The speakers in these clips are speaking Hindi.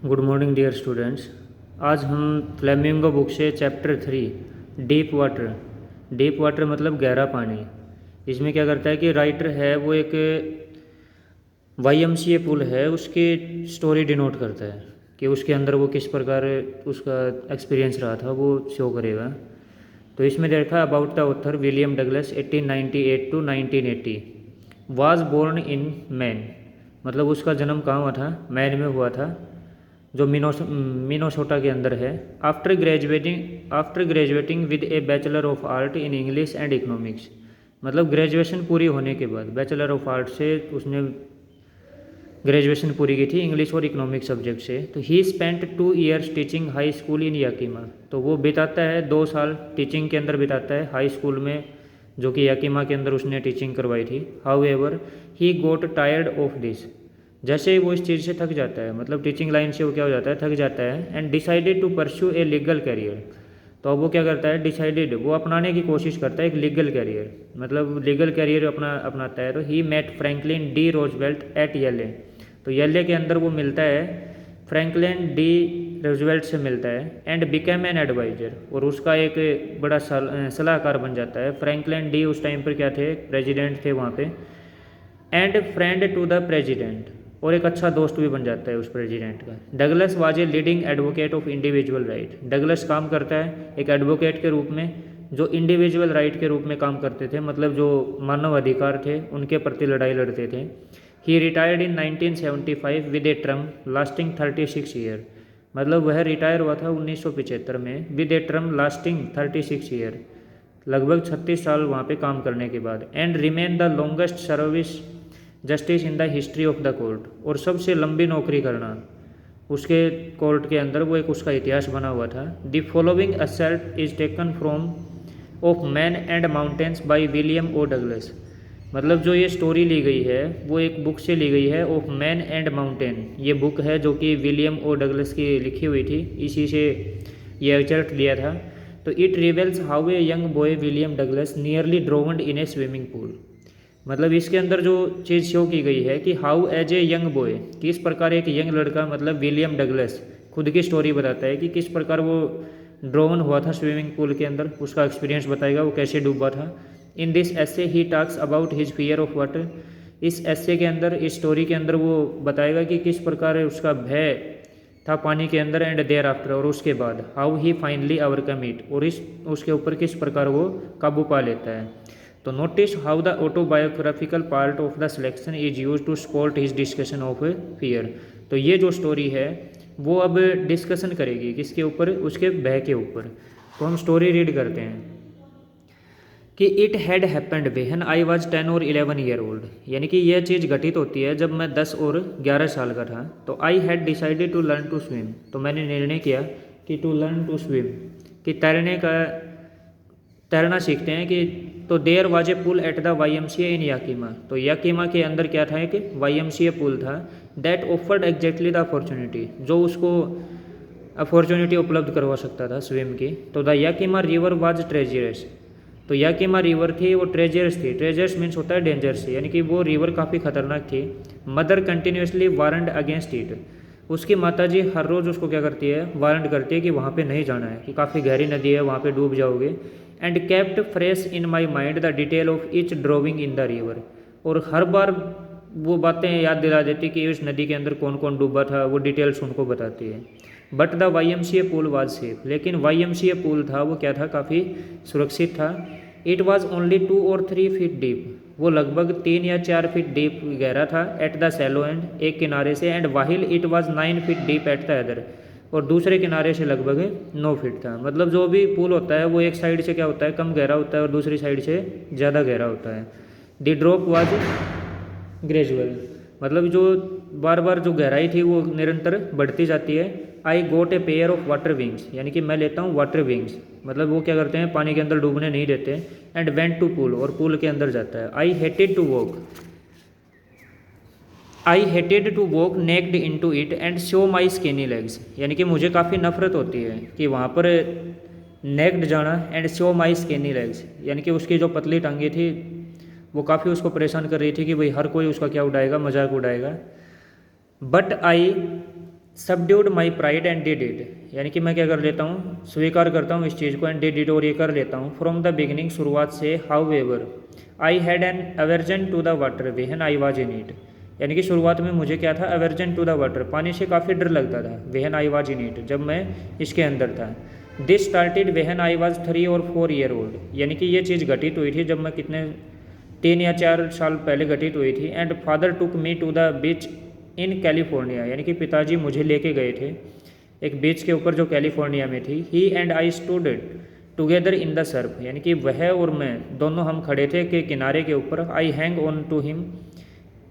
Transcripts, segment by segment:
Good morning dear students. आज हम फ्लेमिंगो बुक से चैप्टर 3 डीप वाटर मतलब गहरा पानी। इसमें क्या करता है कि राइटर है वो एक वाईएमसीए पुल है उसकी स्टोरी डिनोट करता है कि उसके अंदर वो किस प्रकार उसका एक्सपीरियंस रहा था वो शो करेगा। तो इसमें देखा about the author William Douglas 1898 to 1980 was born in Maine, मतलब उसका जन्म कहाँ हुआ था, मैन में हुआ था जो मिनोसोटा के अंदर है। After graduating with A bachelor of art in English and economics, मतलब ग्रेजुएशन पूरी होने के बाद बैचलर ऑफ आर्ट से उसने ग्रेजुएशन पूरी की थी इंग्लिश और इकोनॉमिक सब्जेक्ट से। तो he spent 2 years teaching high school in Yakima, तो वो बिताता है 2 साल टीचिंग के अंदर बिताता है हाई स्कूल में जो कि याकीमा के अंदर उसने टीचिंग करवाई थी। However he got tired of this, जैसे ही वो इस चीज़ से थक जाता है, मतलब टीचिंग लाइन से वो क्या हो जाता है, थक जाता है। And decided to pursue a legal career, तो अब वो क्या करता है, डिसाइडेड वो अपनाने की कोशिश करता है एक लीगल करियर, मतलब लीगल करियर अपनाता है। तो he met Franklin D Roosevelt at Yale, तो येले के अंदर वो मिलता है फ्रैंकलिन डी रोजवेल्ट से मिलता है। एंड बिकेम एन एडवाइजर, और उसका एक बड़ा सलाहकार बन जाता है। फ्रैंकलिन डी उस टाइम पर क्या थे, प्रेजिडेंट थे वहाँ पे। And friend to the president, और एक अच्छा दोस्त भी बन जाता है उस प्रेसिडेंट का। Douglas was a leading advocate of individual right, Douglas काम करता है एक एडवोकेट के रूप में जो इंडिविजुअल राइट के रूप में काम करते थे, मतलब जो मानव अधिकार थे उनके प्रति लड़ाई लड़ते थे। He retired in 1975 with a term lasting 36 year, मतलब वह रिटायर हुआ था 1975 में with a term lasting 36 year, लगभग 36 साल वहाँ पे काम करने के बाद। And remain the longest service justice in the history of the court, और सबसे लंबी नौकरी करना उसके कोर्ट के अंदर वो एक उसका इतिहास बना हुआ था। The following excerpt is taken from of man and mountains by William O Douglas, मतलब जो ये स्टोरी ली गई है वो एक बुक से ली गई है, ऑफ मैन एंड माउंटेन। ये बुक है जो कि विलियम ओ डगलस की लिखी हुई थी, इसी से ये एक्सर्ट लिया था। तो it reveals how a young boy William Douglas nearly drowned in a swimming pool, मतलब इसके अंदर जो चीज़ शो की गई है कि how as a young boy, किस प्रकार एक यंग लड़का मतलब विलियम डगलस खुद की स्टोरी बताता है कि किस प्रकार वो ड्रोन हुआ था स्विमिंग पूल के अंदर, उसका एक्सपीरियंस बताएगा वो कैसे डूबा था। In this essay he talks about his fear of water, इस एसे के अंदर, इस स्टोरी के अंदर वो बताएगा कि किस प्रकार उसका भय था पानी के अंदर। एंड देयर आफ्टर, और उसके बाद how he finally overcome it, और इस उसके ऊपर किस प्रकार वो काबू पा लेता है। तो notice how the autobiographical part of the selection is use to support his discussion of fear, तो ये जो स्टोरी है वो अब डिस्कशन करेगी किसके ऊपर, उसके भय के ऊपर। तो हम स्टोरी रीड करते हैं कि it had happened when I was 10 और 11 ईयर ओल्ड, यानी कि यह चीज़ घटित होती है जब मैं 10 और 11 साल का था। तो I had decided to learn to swim, तो मैंने निर्णय किया कि टू लर्न टू स्विम, कि तैरना सीखते हैं कि। तो there was a pool at the YMCA in Yakima, तो याकीमा के अंदर क्या था कि वाईएमसीए पुल था। That offered exactly the opportunity, जो उसको अपॉर्चुनिटी उपलब्ध करवा सकता था स्विम की। तो द याकीमा रिवर वाज ट्रेजरस, तो याकीमा रिवर थी वो ट्रेजरस थी, ट्रेजरस मीन्स होता है डेंजरस, यानी कि वो रिवर काफ़ी खतरनाक थी। Mother continuously warrant against it, उसकी माताजी हर रोज़ उसको क्या करती है, वारंट करती है कि वहाँ पे नहीं जाना है, कि काफ़ी गहरी नदी है वहाँ पे डूब जाओगे। And kept fresh in my mind the detail of each drowning in the river, और हर बार वो बातें याद दिला देती कि उस नदी के अंदर कौन कौन डूबा था, वो डिटेल्स उनको बताती है। But the YMCA pool was safe, लेकिन वाईएमसीए पूल था वो क्या था, काफ़ी सुरक्षित था। इट वॉज ओनली 2 और 3 फीट डीप, वो लगभग 3 या 4 फीट डीप गहरा था। एट द सैलो एंड, एक किनारे से। And वाहिल it was 9 feet deep at the other, और दूसरे किनारे से लगभग 9 फीट था। मतलब जो भी पुल होता है वो एक साइड से क्या होता है, कम गहरा होता है, और दूसरी साइड से ज़्यादा गहरा होता है। द ड्रॉप वाज ग्रेजुअल, मतलब जो बार बार जो गहराई थी वो निरंतर बढ़ती जाती है। I got a pair of water wings, यानी कि मैं लेता हूँ वाटर विंग्स, मतलब वो क्या करते हैं, पानी के अंदर डूबने नहीं देते। एंड वेंट टू पूल, और पूल के अंदर जाता है। I hated to walk naked into it and show my skinny legs, यानी कि मुझे काफ़ी नफरत होती है कि वहाँ पर नेक्ड जाना। And show my skinny legs, यानी कि उसकी जो पतली टांगे थी वो काफ़ी उसको परेशान कर रही थी कि भाई हर कोई उसका क्या उड़ाएगा, मजाक उड़ाएगा। But I subdued my pride and did it, यानी कि मैं क्या कर लेता हूँ, स्वीकार करता हूँ इस चीज़ को, एंड डिड इट, और ये कर लेता हूँ। फ्रॉम द बिगिनिंग, शुरुआत से। However I had an aversion to the water when I was in it, यानी कि शुरुआत में मुझे क्या था, अवर्जन टू द वाटर, पानी से काफ़ी डर लगता था। वेहन आई वाज इन इट, जब मैं इसके अंदर था। दिस स्टार्टेड वेहन आई वाज 3 और 4 ईयर ओल्ड, यानी कि ये चीज़ घटित हुई थी जब मैं कितने 3 या 4 साल पहले घटित हुई थी। And father took me to the beach in California, यानी कि पिताजी मुझे लेके गए थे एक बीच के ऊपर जो कैलिफोर्निया में थी। He and I stood together in the surf, यानी कि वह और मैं दोनों हम खड़े थे के किनारे के ऊपर। I hang on to him,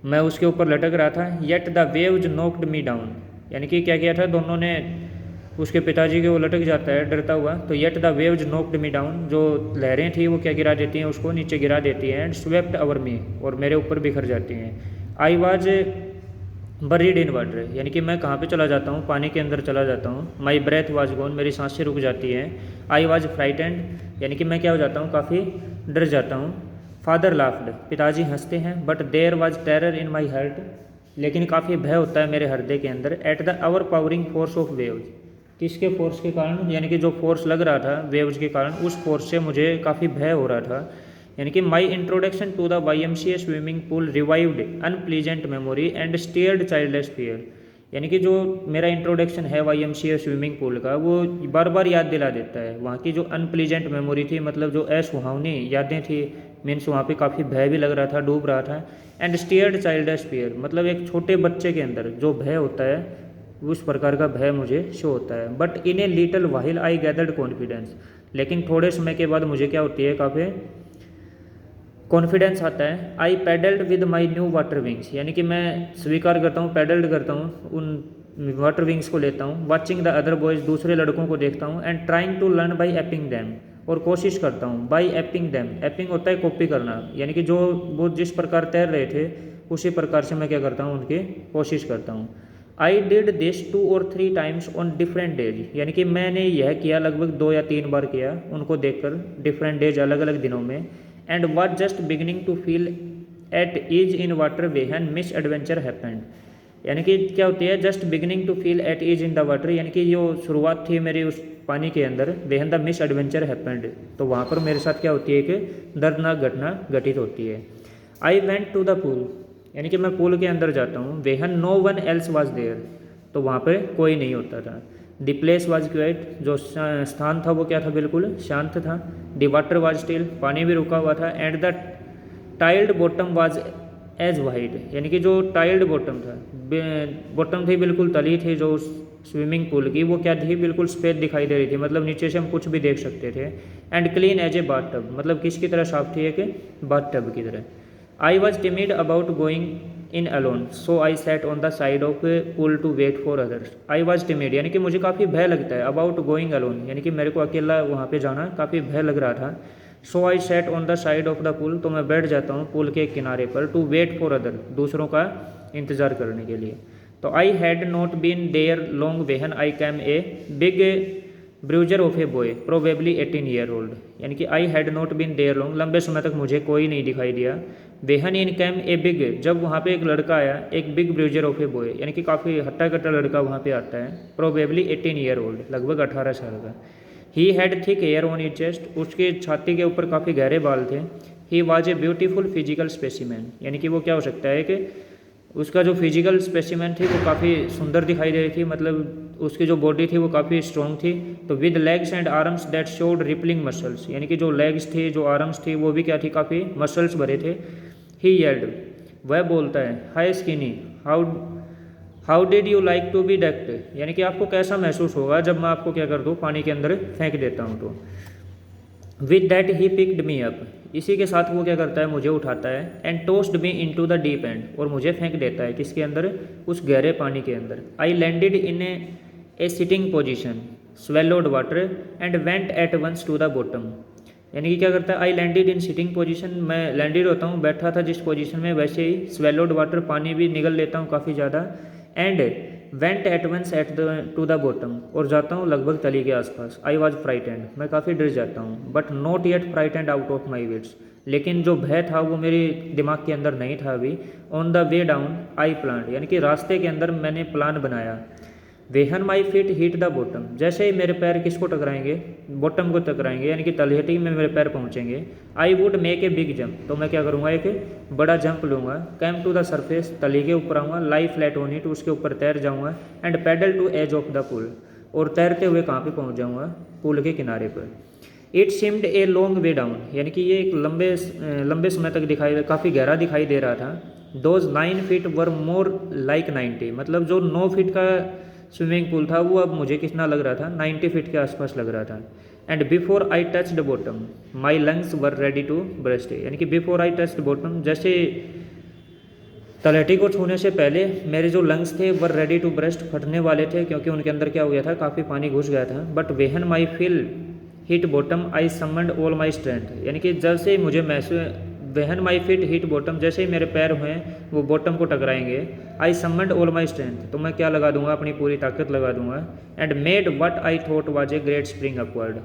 मैं उसके ऊपर लटक रहा था। Yet the waves knocked me down, यानी कि क्या किया था दोनों ने, उसके पिताजी के वो लटक जाता है डरता हुआ, तो yet the waves knocked me down, जो लहरें थी वो क्या गिरा देती हैं, उसको नीचे गिरा देती हैं। एंड स्वेप्ट अवर मी, और मेरे ऊपर बिखर जाती हैं। I was buried in water, यानी कि मैं कहाँ पे चला जाता हूँ, पानी के अंदर चला जाता हूँ। माई ब्रेथ वाज गॉन, मेरी सांसें रुक जाती हैं। आई वाज फ्राइटेंड, यानी कि मैं क्या हो जाता हूँ, काफ़ी डर जाता हूँ। फादर लाफ्ड, पिताजी हंसते हैं। But there was terror in my heart, लेकिन काफ़ी भय होता है मेरे हृदय के अंदर। At the overpowering force of waves, किसके फोर्स के कारण, यानी कि जो फोर्स लग रहा था वेव्स के कारण, उस फोर्स से मुझे काफ़ी भय हो रहा था। यानी कि my introduction to the YMCA swimming pool revived unpleasant memory and stirred childish fear, यानी कि जो मेरा इंट्रोडक्शन है YMCA स्विमिंग पूल का, वो बार बार याद दिला देता है वहाँ की जो अनप्लीजेंट मेमोरी थी, मतलब जो असुहावनी यादें थी। मीन्स वहाँ पे काफ़ी भय भी लग रहा था, डूब रहा था। एंड स्टीयर्ड चाइल्डलेस फियर, मतलब एक छोटे बच्चे के अंदर जो भय होता है, उस प्रकार का भय मुझे शो होता है। But in a little while I gathered confidence, लेकिन थोड़े समय के बाद मुझे क्या होती है, काफ़ी कॉन्फिडेंस आता है। I paddled with my new water wings, यानी कि मैं स्वीकार करता हूँ, पैडल्ड करता हूँ, उन वाटर विंग्स को लेता हूँ। वॉचिंग द अदर बॉयज़, दूसरे लड़कों को देखता हूँ। And trying to learn by aping them, और कोशिश करता हूँ बाई एपिंग दैम। एपिंग होता है कॉपी करना, यानी कि जो वो जिस प्रकार तैर रहे थे उसी प्रकार से मैं क्या करता हूँ, उनकी कोशिश करता हूँ। आई डिड दिस 2 और 3 टाइम्स ऑन डिफरेंट डेज, यानी कि मैंने यह किया लगभग 2 या 3 बार किया उनको देखकर, डिफरेंट डेज, अलग अलग दिनों में। And was just beginning to feel at ease in water when misadventure happened, यानी कि क्या होती है, just beginning to feel at ease in the water, यानी कि जो शुरुआत थी मेरी उस पानी के अंदर, वेहन द मिस एडवेंचर हैपेंड, तो वहाँ पर मेरे साथ क्या होती है कि दर्दनाक घटना घटित होती है। I went to the pool, यानी कि मैं पूल के अंदर जाता हूँ। When no one else was there, तो वहाँ पर कोई नहीं होता था। द प्लेस वाज क्वाइट, जो स्थान था वो क्या था, बिल्कुल शांत था। द वाटर वाज स्टिल, पानी भी रुका हुआ था। And the tiled bottom was as wide, यानी कि जो टाइल्ड बॉटम था, बॉटम थी बिल्कुल तली थी जो स्विमिंग पूल की, वो क्या थी, बिल्कुल सफ़ेद दिखाई दे रही थी, मतलब नीचे से हम कुछ भी देख सकते थे। And clean as a bathtub, मतलब किसकी तरह साफ थी, एक बाथ टब की तरह। I was timid about going in alone, so I sat on the side of pool to wait for others. I was timid, यानी कि मुझे काफ़ी भय लगता है। अबाउट गोइंग अलोन, यानी कि मेरे को अकेला वहाँ पे जाना काफ़ी भय लग रहा था। So I sat on the side of the pool, तो मैं बैठ जाता हूँ पूल के किनारे पर। टू वेट फॉर अदर, दूसरों का इंतज़ार करने के लिए। तो I had not been there long when I came a big bruiser of a boy probably 18 year old, यानी कि I had not been there long, लंबे समय तक मुझे कोई नहीं दिखाई दिया। वेहन इन कैम ए बिग, जब वहाँ पे एक लड़का आया, एक big bruiser of a boy, यानी कि काफ़ी हट्टा कट्टा लड़का वहाँ पे आता है। प्रोबेबली 18 ईयर ओल्ड, लगभग 18 साल का। He had thick hair on his chest, उसके छाती के ऊपर काफ़ी गहरे बाल थे। He was a beautiful physical specimen, यानी कि वो क्या हो सकता है कि उसका जो फिजिकल स्पेसिमेन थी वो काफ़ी सुंदर दिखाई दे रही थी, मतलब उसकी जो बॉडी थी वो काफ़ी स्ट्रॉन्ग थी। तो with legs and arms that showed rippling muscles, यानी कि जो लेग्स थी, जो आर्म्स थी, वो भी क्या थी, काफ़ी मसल्स भरे थे। ही येल्ड, वह बोलता है, hi skinny how did you like to be ducked, यानी कि आपको कैसा महसूस होगा जब मैं आपको क्या कर दूँ, पानी के अंदर फेंक देता हूँ। तो with that he picked me up, इसी के साथ वो क्या करता है, मुझे उठाता है। And tossed me into the deep end, और मुझे फेंक देता है किसके अंदर, उस गहरे पानी के अंदर। I landed in a sitting position swallowed water and went at once to the bottom, यानी कि क्या करता है, I landed in sitting position, मैं लैंडेड होता हूँ, बैठा था जिस पोजीशन में, वैसे ही स्वेलोड वाटर, पानी भी निगल लेता हूँ काफ़ी ज़्यादा। And went at once at the to the bottom, और जाता हूँ लगभग तली के आसपास। आई वॉज फ्राइटेंड, मैं काफ़ी डर जाता हूँ। But not yet frightened out of my wits, लेकिन जो भय था वो मेरे दिमाग के अंदर नहीं था अभी। On the way down I plan, यानी कि रास्ते के अंदर मैंने प्लान बनाया। वेहन my feet heat the bottom, जैसे ही मेरे पैर किसको टकराएंगे, बॉटम को टकराएंगे यानी कि तलहटी में मेरे पैर पहुंचेंगे। I would make a big jump, तो मैं क्या करूँगा, एक बड़ा जंप लूँगा। कैम टू द सरफेस, तली के ऊपर आऊँगा। लाई फ्लैट ऑन इट, उसके ऊपर तैर जाऊँगा। And paddle to edge of the pool, और तैरते हुए कहाँ पे पहुँच जाऊँगा, पुल के किनारे पर। It seemed a long way down, यानी कि ये एक लंबे समय तक काफ़ी गहरा दिखाई दे रहा था। Those 9 feet were more like 90, मतलब जो 9 फीट का स्विमिंग पूल था वो अब मुझे कितना लग रहा था, 90 फीट के आसपास लग रहा था। And before I touch the bottom my lungs were ready to burst, यानी कि before I touch the bottom, जैसे तलहटी को छूने से पहले मेरे जो लंग्स थे वर रेडी टू ब्रस्ट, फटने वाले थे, क्योंकि उनके अंदर क्या हो गया था, काफ़ी पानी घुस गया था। But वेहन my feel hit bottom I summoned all my strength, यानी कि जैसे मुझे महसूस, वेहन माई फीट हिट बॉटम, जैसे ही मेरे पैर हुए वो बॉटम को टकराएंगे। आई समंड ऑल माई स्ट्रेंथ, तो मैं क्या लगा दूंगा, अपनी पूरी ताकत लगा दूंगा। And made what I thought was a great spring upward,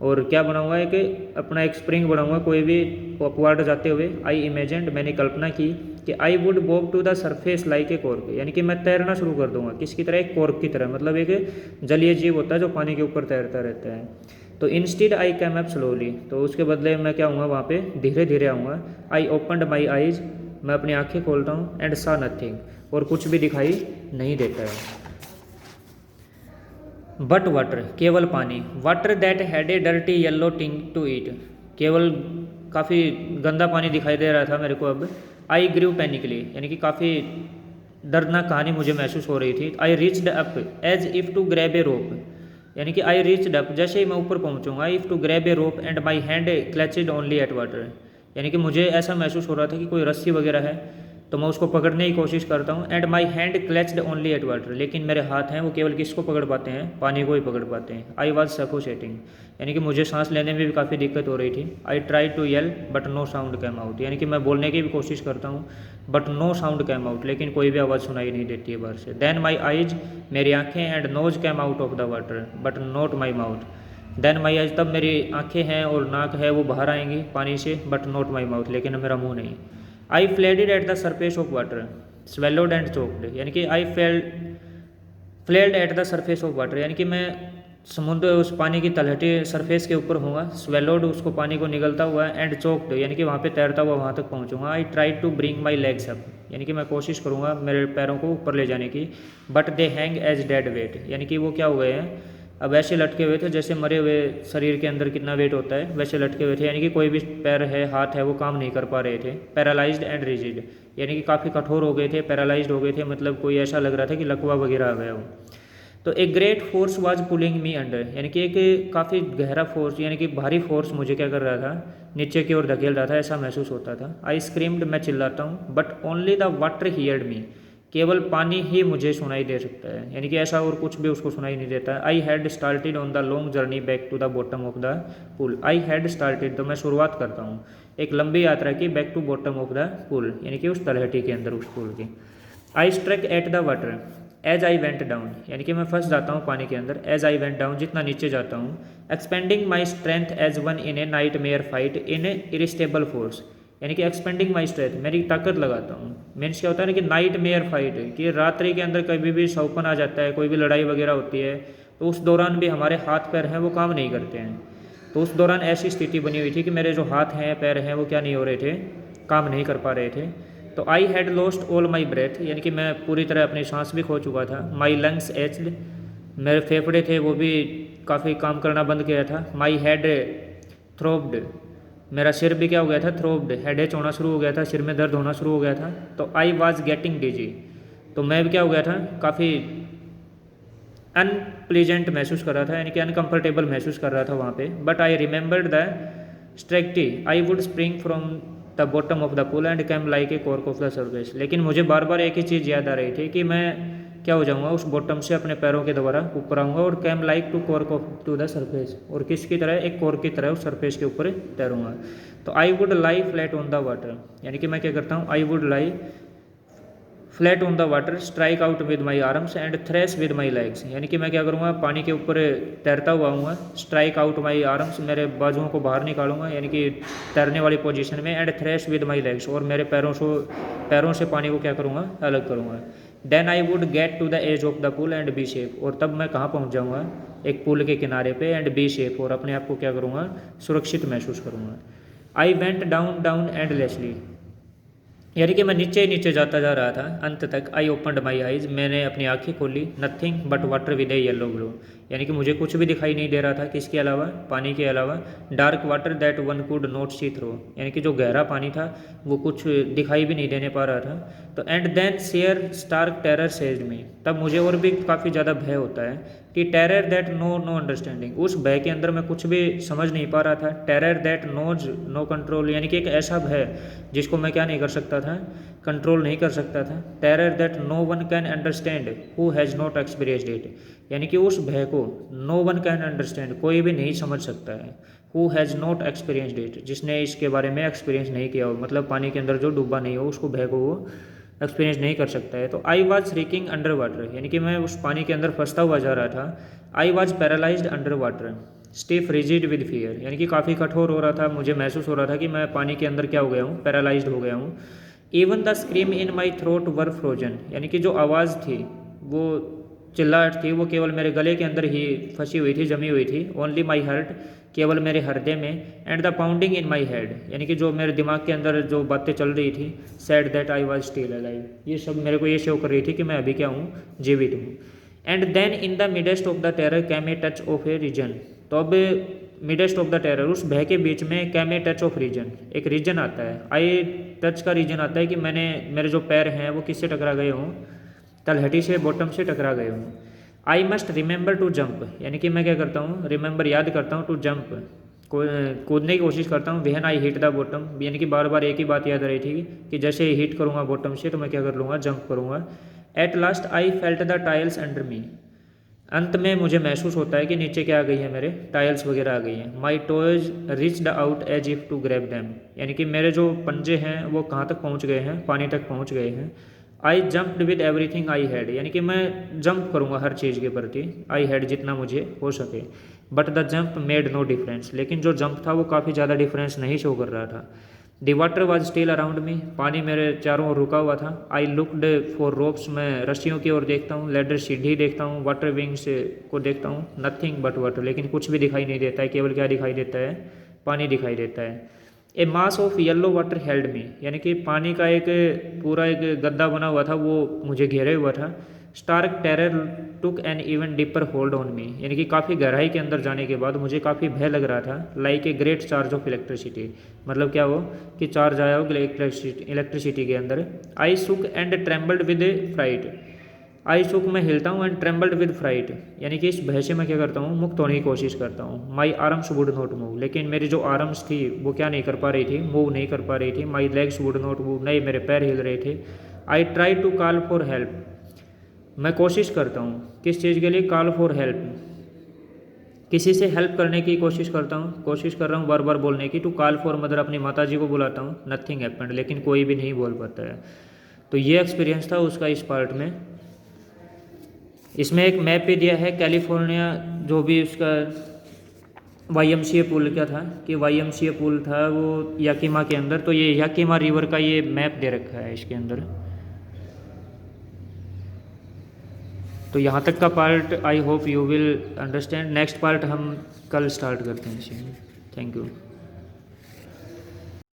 और क्या बनाऊंगा कि अपना एक स्प्रिंग बनाऊंगा कोई भी अपवर्ड जाते हुए। आई इमेजिन्ड, मैंने कल्पना की कि I would walk to the surface like a cork, यानी कि मैं तैरना शुरू कर दूंगा किसकी तरह, एक कॉर्क की तरह, मतलब एक जलीय जीव होता है जो पानी के ऊपर तैरता रहता है। तो instead I came up slowly, तो उसके बदले मैं क्या आऊँगा वहाँ पे, धीरे धीरे आऊँगा। आई ओपनड माई आइज, मैं अपनी आंखें खोलता हूँ। एंड सा नथिंग, और कुछ भी दिखाई नहीं देता है। बट वाटर, केवल पानी। Water that had a dirty yellow टिंग टू इट, केवल काफ़ी गंदा पानी दिखाई दे रहा था मेरे को अब। आई ग्रीव पैनिकली, यानी कि काफ़ी दर्दनाक कहानी मुझे महसूस हो रही थी। I reached up as if to grab a rope, यानी कि आई रीच्ड अप, जैसे ही मैं ऊपर पहुंचूंगा, if to grab a rope and my hand clutched only at water, यानी कि मुझे ऐसा महसूस हो रहा था कि कोई रस्सी वगैरह है तो मैं उसको पकड़ने की कोशिश करता हूँ। And my hand clutched only at water, लेकिन मेरे हाथ हैं वो केवल किसको पकड़ पाते हैं, पानी को ही पकड़ पाते हैं। आई वॉज सफोकेटिंग, यानी कि मुझे सांस लेने में भी काफ़ी दिक्कत हो रही थी। I try to yell but no sound came out, यानी कि मैं बोलने की भी कोशिश करता हूँ but no sound came out, लेकिन कोई भी आवाज़ सुनाई नहीं देती है बाहर से। देन माई आइज, मेरी आँखें, and nose came out of the water but not my mouth. Then my eyes, तब मेरी आँखें हैं और नाक है वो बाहर आएंगी पानी से, बट नॉट माई माउथ, लेकिन मेरा मुँह नहीं। I flailed at the surface of water swallowed and choked, यानी कि I flailed at the surface of water, यानी कि मैं समुद्र उस पानी की तलहटी सरफेस के ऊपर होऊंगा। स्वेलोड, उसको पानी को निगलता हुआ, एंड चोक्ड, यानी कि वहाँ पे तैरता हुआ वहाँ तक पहुँचूंगा। I try to bring my legs up, यानी कि मैं कोशिश करूँगा मेरे पैरों को ऊपर ले जाने की। But they hang as dead weight, यानी कि वो क्या हुए हैं, अब ऐसे लटके हुए थे जैसे मरे हुए शरीर के अंदर कितना वेट होता है वैसे लटके हुए थे, यानी कि कोई भी पैर है हाथ है वो काम नहीं कर पा रहे थे। पैरालाइज्ड एंड रिजिड, यानी कि काफ़ी कठोर हो गए थे, पैरालाइज्ड हो गए थे, मतलब कोई ऐसा लग रहा था कि लकवा वगैरह आ गया हो। तो एक great force was pulling me under, यानी कि एक काफ़ी गहरा फोर्स, यानी कि भारी फोर्स मुझे क्या कर रहा था, नीचे की ओर धकेल रहा था, ऐसा महसूस होता था। आई स्क्रीम्ड, मैं चिल्लाता हूँ। But only the water heard me, केवल पानी ही मुझे सुनाई दे सकता है, यानी कि ऐसा और कुछ भी उसको सुनाई नहीं देता है। I had started on the long journey back to the bottom of the pool, I had started, तो मैं शुरुआत करता हूँ एक लंबी यात्रा की, back to bottom of the pool, यानी कि उस तलहटी के अंदर, उस पुल की। I struck at the water as I went down, यानी कि मैं फंस जाता हूँ पानी के अंदर। एज आई वेंट डाउन, जितना नीचे जाता हूँ। Expending my strength as one in a nightmare fight in a irresistible force, यानी कि एक्सपेंडिंग माई स्ट्रेंथ, मेरी ताकत लगाता हूँ। मीन्स क्या होता है ना कि नाइट मेयर फाइट, कि रात्रि के अंदर कभी भी सौपन आ जाता है, कोई भी लड़ाई वगैरह होती है तो उस दौरान भी हमारे हाथ पैर हैं वो काम नहीं करते हैं। तो उस दौरान ऐसी स्थिति बनी हुई थी कि मेरे जो हाथ हैं पैर हैं वो क्या नहीं हो रहे थे, काम नहीं कर पा रहे थे। तो I had lost all my breath, यानी कि मैं पूरी तरह अपनी सांस भी खो चुका था। माई लंग्स एच्ड, मेरे फेफड़े थे वो भी काफ़ी काम करना बंद किया था। माई हेड थ्रोब्ड, मेरा सिर भी क्या हो गया था, थ्रोब्ड, हेडेच होना शुरू हो गया था, सिर में दर्द होना शुरू हो गया था। तो आई वॉज गेटिंग डिजी, तो मैं भी क्या हो गया था, काफ़ी अनप्लीजेंट महसूस कर रहा था, यानी कि अनकम्फर्टेबल महसूस कर रहा था वहाँ पे। But I remembered the strategy I would spring from the bottom of the pool and came like a cork of the surface, लेकिन मुझे बार बार एक ही चीज़ याद आ रही थी कि मैं क्या हो जाऊंगा, उस बॉटम से अपने पैरों के द्वारा ऊपर आऊँगा और came like to cork off to the surface, और किसकी तरह, एक कॉर्क की तरह उस सरफेस के ऊपर तैरूँगा। तो I would lie flat on the water, यानी कि मैं क्या करता हूँ, I would lie flat on the water, strike out with my arms and thrash with my legs, यानी कि मैं क्या करूँगा, पानी के ऊपर तैरता हुआ आऊँगा। स्ट्राइक आउट माई आर्म्स, मेरे बाजुओं को बाहर निकालूंगा, यानी कि तैरने वाली पोजीशन में। And thrash with my legs, और मेरे पैरों से पानी को क्या करूँगा, अलग करूँगा। Then I would get to the edge of the pool and be safe, और तब मैं कहाँ पहुँच जाऊँगा, एक पुल के किनारे पे, एंड बी सेफ, और अपने आप को क्या करूँगा, सुरक्षित महसूस करूँगा। आई वेंट डाउन डाउन एंडलेसली, यानी कि मैं नीचे ही नीचे जाता जा रहा था अंत तक। आई ओपनड माई आइज़, मैंने अपनी आंखें खोली। Nothing but water with A yellow glow, यानी कि मुझे कुछ भी दिखाई नहीं दे रहा था, किसके अलावा, पानी के अलावा। Dark water that one could not see through, यानी कि जो गहरा पानी था वो कुछ दिखाई भी नहीं देने पा रहा था। तो and then sheer stark terror seized me, तब मुझे और भी काफ़ी ज़्यादा भय होता है कि टेरर दैट नो अंडरस्टैंडिंग, उस भय के अंदर मैं कुछ भी समझ नहीं पा रहा था। Terror that knows no control, यानी कि एक ऐसा भय जिसको मैं क्या नहीं कर सकता था, कंट्रोल नहीं कर सकता था। Terror that no one can understand who has not experienced it, यानी कि उस भय को नो वन कैन अंडरस्टैंड, कोई भी नहीं समझ सकता है। Who has not experienced it, जिसने इसके बारे में एक्सपीरियंस नहीं किया हो, मतलब पानी के अंदर जो डूबा नहीं हो, उसको भय को वो एक्सपीरियंस नहीं कर सकता है। तो I was shrieking under water, यानी कि मैं उस पानी के अंदर फंसता हुआ जा रहा था। I was paralysed under water stiff rigid with fear, यानी कि काफ़ी कठोर हो रहा था, मुझे महसूस हो रहा था कि मैं पानी के अंदर क्या हो गया हूँ, पैरालाइज्ड हो गया हूँ। Even the scream in my throat were frozen, यानी कि जो आवाज़ थी, वो चिल्लाहट थी, वो केवल मेरे गले के अंदर ही फंसी हुई थी, जमी हुई थी। ओनली माई हार्ट, केवल मेरे हृदय में। And the pounding in my head, यानी कि जो मेरे दिमाग के अंदर जो बातें चल रही थी, sad that I was still alive, ये सब मेरे को ये शो कर रही थी कि मैं अभी क्या हूँ, जीवित हूँ। And then in the midst of the terror came a touch of a reason, तो अब मिडेस्ट ऑफ द टेरर, उस भय के बीच में came a touch of reason, एक रीजन आता है। आई टच का रीजन आता है कि मेरे जो पैर हैं वो किससे टकरा गए हों, तलहटी से, बॉटम से टकरा गए हों। I must remember to jump, यानी कि मैं क्या करता हूँ, रिमेंबर याद करता हूँ, टू जंप कूदने की कोशिश करता हूँ। When I hit the bottom, यानी कि बार बार एक ही बात याद रही थी कि जैसे ही हिट करूँगा बॉटम से तो मैं क्या कर लूँगा, जंप करूँगा। At last I felt the tiles under मी, अंत में मुझे महसूस होता है कि नीचे क्या आ गई है, मेरे टाइल्स वगैरह आ गई हैं। My toes reached out as if to grab them, यानी कि मेरे जो पंजे हैं वो कहाँ तक पहुँच गए हैं, पानी तक पहुँच गए हैं। I jumped with everything I had, यानी कि मैं जंप करूँगा हर चीज़ के प्रति, आई हैड, जितना मुझे हो सके। But the jump made no difference, लेकिन जो जंप था वो काफ़ी ज़्यादा डिफरेंस नहीं शो कर रहा था। The water was still around me, पानी मेरे चारों ओर रुका हुआ था। आई लुकड फॉर रोप्स, मैं रस्सियों की ओर देखता हूँ। लेडर, सीढ़ी देखता हूँ। वाटर विंग्स को देखता हूँ। नथिंग बट वाटर, लेकिन कुछ भी दिखाई नहीं देता है, केवल क्या दिखाई देता है, पानी दिखाई देता है। A mass of yellow water held me, यानी कि पानी का एक पूरा एक गद्दा बना हुआ था, वो मुझे घेरे हुआ था। Stark terror took an even deeper hold on me, यानी कि काफ़ी गहराई के अंदर जाने के बाद मुझे काफ़ी भय लग रहा था। Like a great charge of electricity, मतलब क्या हो कि चार्ज आया हो इलेक्ट्रिसिटी के अंदर। आई सुक एंड ट्रेम्बल्ड विद फ्राइट, आई सुक, मैं हिलता हूँ, एंड ट्रेम्बल्ड विद फ्राइट, यानी कि इस भय से मैं क्या करता हूँ, मुक्त होने की कोशिश करता हूँ। My arms would not move, लेकिन मेरी जो आर्म्स थी वो क्या नहीं कर पा रही थी, मूव नहीं कर पा रही थी। My legs would not move, नहीं मेरे पैर हिल रहे थे। I try to call for help, मैं कोशिश करता हूँ किस चीज़ के लिए, कॉल फॉर हेल्प, किसी से हेल्प करने की कोशिश करता हूँ, कोशिश कर रहा हूँ बार बार बोलने की। टू कॉल फॉर मदर, अपनी माता जी को बुलाता हूँ। नथिंग हैपेंड, लेकिन कोई भी नहीं बोल पाता है। तो ये एक्सपीरियंस था उसका इस पार्ट में। इसमें एक मैप भी दिया है कैलिफोर्निया, जो भी उसका YMCA पुल क्या था कि YMCA पुल था वो याकीमा के अंदर, तो ये याकीमा रिवर का ये मैप दे रखा है इसके अंदर। तो यहाँ तक का part I hope you will understand. Next part हम कल स्टार्ट करते हैं इसी में। Thank you.